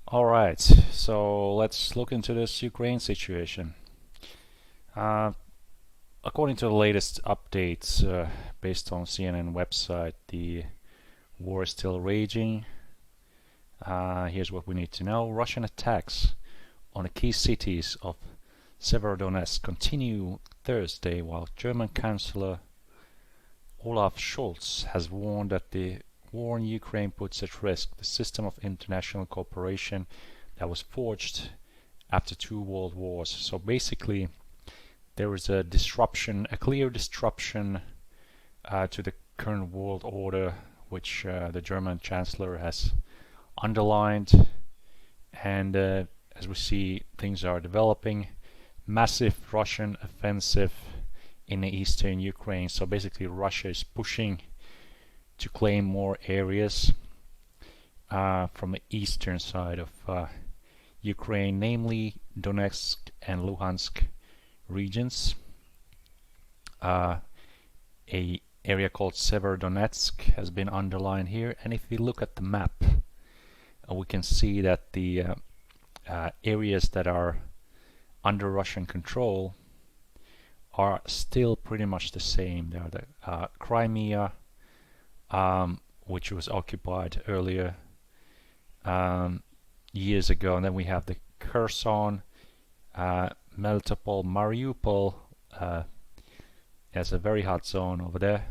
All right, so let's look into this Ukraine situation. Uh, According to the latest updates, based on CNN website, the war is still raging. Here's what we need to know. Russian attacks on the key cities of Severodonetsk continue Thursday, while German Chancellor Olaf Scholz has warned that the war in Ukraine puts at risk the system of international cooperation that was forged after two world wars. So basically, there is a disruption, a clear disruption to the current world order, which the German Chancellor has underlined. And as we see, things are developing. Massive Russian offensive in the eastern Ukraine. So basically, Russia is pushing to claim more areas from the eastern side of Ukraine, namely Donetsk and Luhansk regions. A area called Severodonetsk has been underlined here, and if we look at the map, we can see that the areas that are under Russian control are still pretty much the same. They are the Crimea, which was occupied earlier years ago, and then we have the Kherson, Melitopol, Mariupol as a very hot zone over there,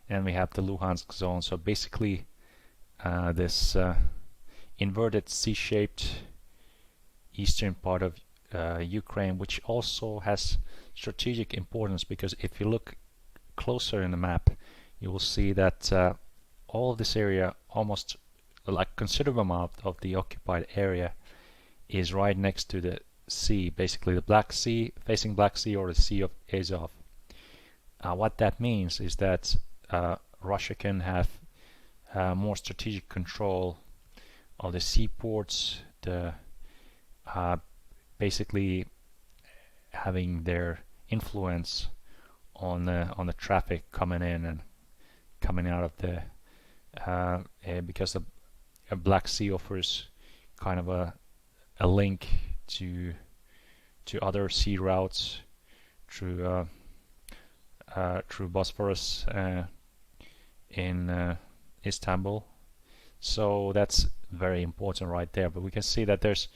and we have the Luhansk zone. So basically, this inverted C-shaped eastern part of Ukraine, which also has strategic importance, because if you look closer in the map, you will see that all of this area, almost like considerable amount of the occupied area, is right next to the sea, basically the Black Sea, facing Black Sea, or the Sea of Azov. What that means is that Russia can have more strategic control of the seaports, the basically having their influence on the traffic coming in and coming out of the because the Black Sea offers kind of a link to other sea routes through through Bosphorus in Istanbul. So that's very important right there. But we can see that there's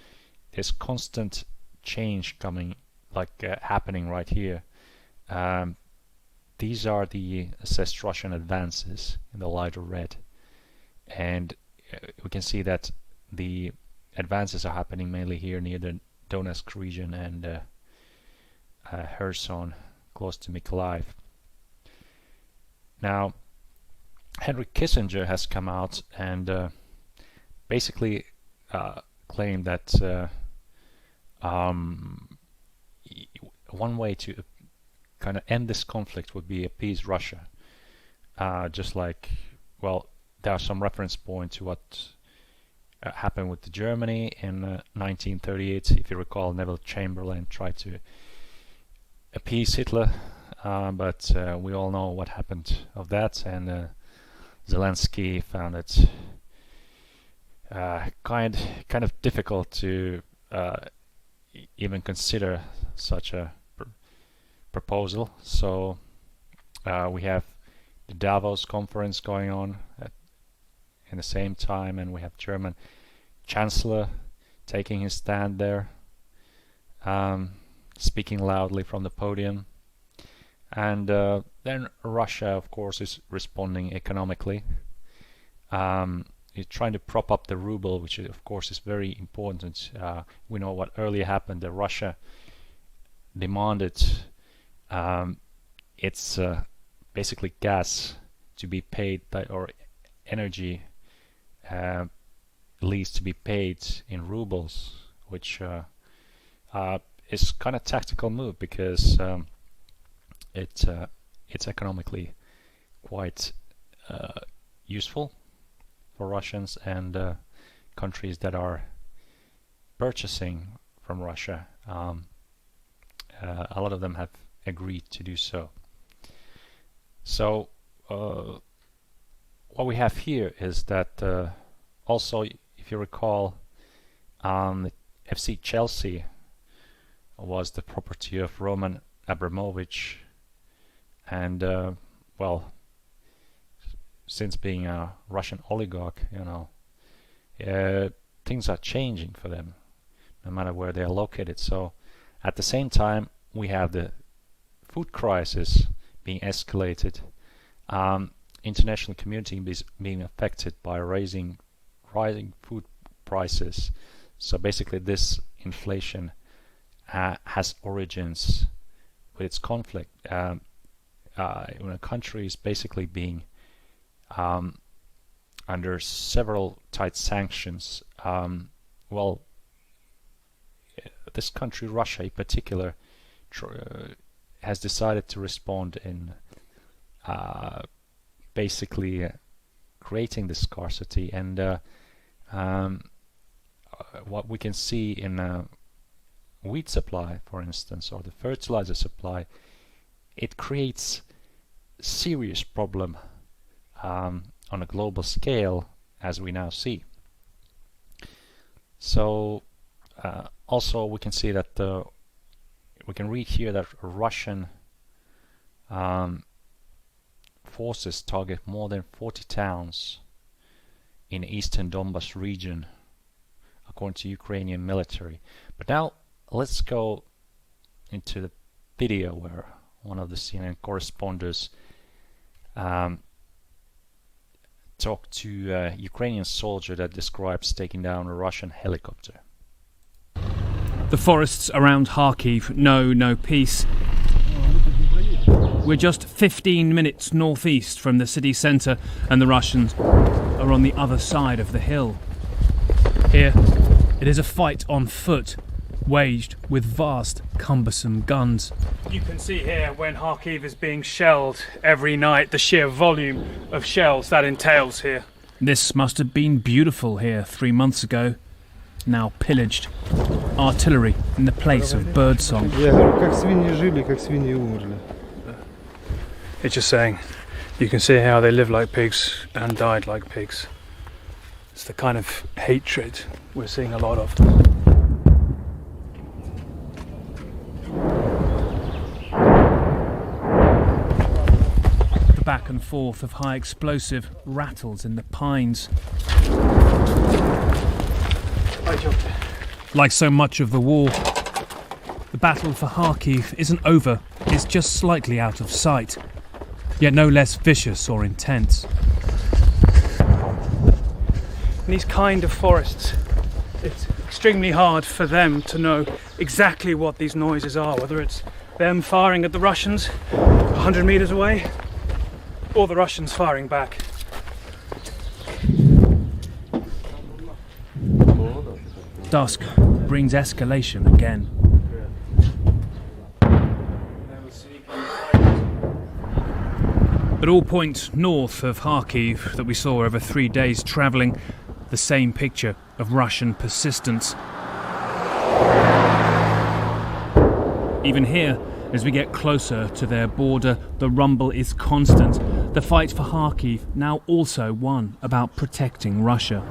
constant change coming, like happening right here. These are the assessed Russian advances in the lighter red, and we can see that the advances are happening mainly here near the Donetsk region and Kherson, close to Mykolaiv. Now, Henry Kissinger has come out and basically claimed that one way to kind of end this conflict would be appease Russia. Just like, well, there are some reference points to what happened with Germany in 1938. If you recall, Neville Chamberlain tried to appease Hitler, but we all know what happened of that, and Zelensky found it kind of difficult to even consider such a proposal. So we have the Davos conference going on in the same time, and we have German Chancellor taking his stand there, speaking loudly from the podium. And then Russia, of course, is responding economically. It's trying to prop up the ruble, which of course is very important. We know what earlier happened. That Russia demanded its basically gas to be paid, or energy lease to be paid in rubles, which is kind of tactical move, because it's economically quite useful for Russians and countries that are purchasing from Russia. A lot of them have agreed to do so. So what we have here is that also, if you recall, FC Chelsea was the property of Roman Abramovich, and well, since being a Russian oligarch, things are changing for them, no matter where they are located. So, at the same time, we have the food crisis being escalated, international community being affected by rising food prices. So basically, this inflation has origins with its conflict. When a country is basically being under several tight sanctions, well, this country, Russia in particular, has decided to respond in basically creating this scarcity, and what we can see in wheat supply, for instance, or the fertilizer supply, it creates serious problem on a global scale, as we now see. So also we can see that we can read here that Russian forces target more than 40 towns in eastern Donbas region, according to Ukrainian military. But now let's go into the video where one of the CNN correspondents talked to a Ukrainian soldier that describes taking down a Russian helicopter. The forests around Kharkiv know no peace. We're just 15 minutes northeast from the city centre, and the Russians are on the other side of the hill. Here, it is a fight on foot, waged with vast, cumbersome guns. You can see here when Kharkiv is being shelled every night, the sheer volume of shells that entails here. This must have been beautiful here 3 months ago, now pillaged. Artillery in the place of birdsong. It's just saying, you can see how they live like pigs and died like pigs. It's the kind of hatred we're seeing a lot of. The back and forth of high explosive rattles in the pines. Like so much of the war, the battle for Kharkiv isn't over, it's just slightly out of sight, yet no less vicious or intense. In these kind of forests, it's extremely hard for them to know exactly what these noises are, whether it's them firing at the Russians 100 meters away, or the Russians firing back. Dusk brings escalation again. At all points north of Kharkiv that we saw over 3 days travelling, the same picture of Russian persistence. Even here, as we get closer to their border, the rumble is constant. The fight for Kharkiv now also one about protecting Russia.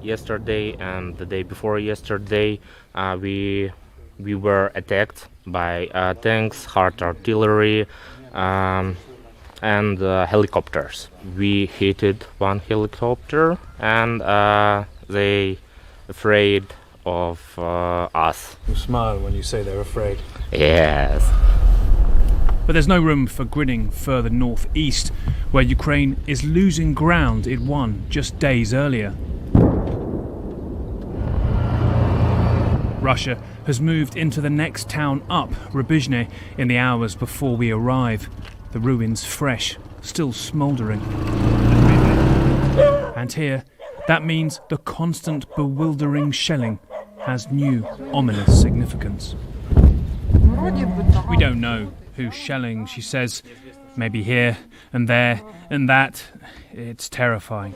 Yesterday and the day before yesterday, we were attacked by tanks, hard artillery, and helicopters. We hit one helicopter, and they afraid of us. You smile when you say they're afraid. Yes. But there's no room for grinning further northeast, where Ukraine is losing ground it won just days earlier. Russia has moved into the next town up, Rubizhne, in the hours before we arrive. The ruins fresh, still smouldering. And here, that means the constant bewildering shelling has new ominous significance. We don't know who's shelling, she says. Maybe here and there and that. It's terrifying.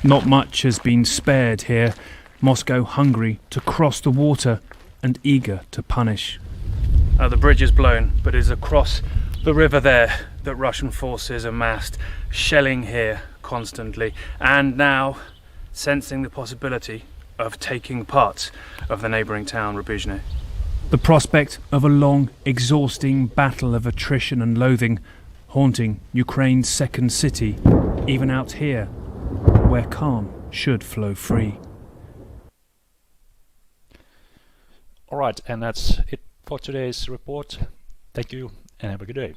Not much has been spared here. Moscow hungry to cross the water and eager to punish. The bridge is blown, but it is across the river there that Russian forces amassed, shelling here constantly, and now sensing the possibility of taking parts of the neighbouring town, Rubizhne. The prospect of a long, exhausting battle of attrition and loathing haunting Ukraine's second city, even out here, where calm should flow free. Alright, and that's it for today's report. Thank you and have a good day.